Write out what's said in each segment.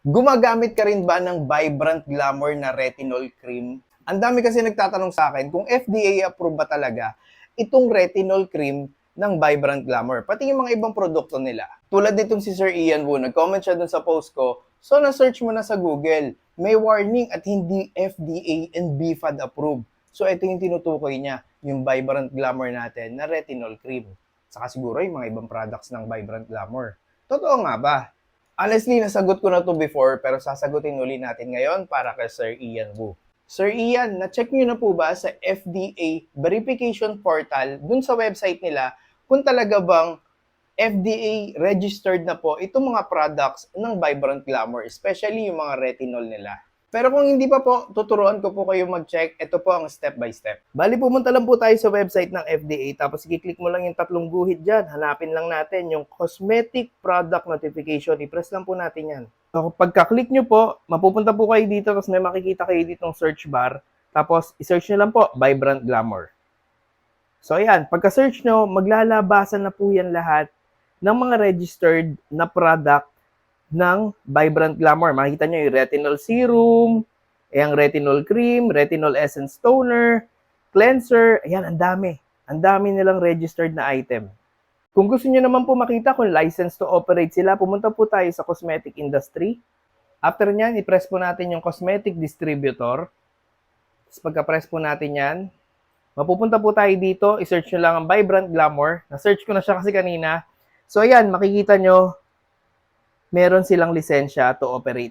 Gumagamit ka rin ba ng Vibrant Glamour na retinol cream? Ang dami kasi nagtatanong sa akin kung FDA approved ba talaga itong retinol cream ng Vibrant Glamour, pati yung mga ibang produkto nila. Tulad nitong si Sir Ian Wu, nag-comment siya dun sa post ko, so na-search mo na sa Google, may warning at hindi FDA and BFAD approved. So ito yung tinutukoy niya, yung Vibrant Glamour natin na retinol cream. Saka siguro yung mga ibang products ng Vibrant Glamour. Totoo nga ba? Honestly, nasagot ko na to before pero sasagutin uli natin ngayon para kay Sir Ian Wu. Sir Ian, na-check nyo na po ba sa FDA verification portal dun sa website nila kung talaga bang FDA registered na po itong mga products ng Vibrant Glamour, especially yung mga retinol nila? Pero kung hindi pa po, tuturuan ko po kayo mag-check. Ito po ang step by step. Bali, pumunta lang po tayo sa website ng FDA, tapos i-click mo lang yung tatlong guhit dyan. Hanapin lang natin yung Cosmetic Product Notification. I-press lang po natin yan. So, pagka-click nyo po, mapupunta po kayo dito, tapos may makikita kayo dito ng search bar. Tapos, i-search nyo lang po, Vibrant Glamour. So, ayan. Pagka-search nyo, maglalabasan na po yan lahat ng mga registered na product ng Vibrant Glamour. Makikita nyo yung retinol serum, yung retinol cream, retinol essence toner, cleanser. Ayan, ang dami. Ang dami nilang registered na item. Kung gusto niyo naman po makita kung license to operate sila, pumunta po tayo sa cosmetic industry. After nyan, i-press po natin yung cosmetic distributor. Tapos pagka-press po natin yan, mapupunta po tayo dito, i-search nyo lang ang Vibrant Glamour. Na-search ko na siya kasi kanina. So ayan, makikita nyo, meron silang lisensya to operate.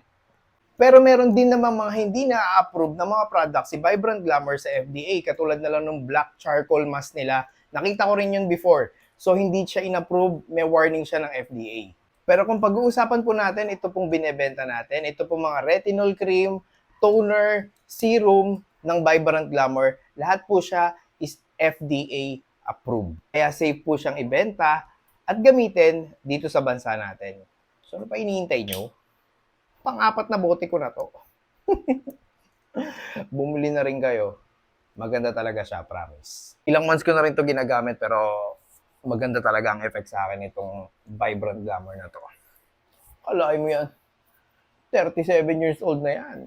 Pero meron din naman mga hindi na-approve na mga products si Vibrant Glamour sa FDA, katulad na lang ng black charcoal mask nila. Nakita ko rin yun before. So hindi siya in-approve, may warning siya ng FDA. Pero kung pag-uusapan po natin, ito pong binebenta natin, ito pong mga retinol cream, toner, serum ng Vibrant Glamour, lahat po siya is FDA approved. Kaya safe po siyang ibenta at gamitin dito sa bansa natin. So ano pa hinihintay nyo? Pang-apat na bote ko na to. Bumili na rin kayo. Maganda talaga siya, promise. Ilang months ko na rin to ginagamit pero maganda talaga ang effect sa akin itong Vibrant Glamour na to. Kalahin mo yan. 37 years old na yan.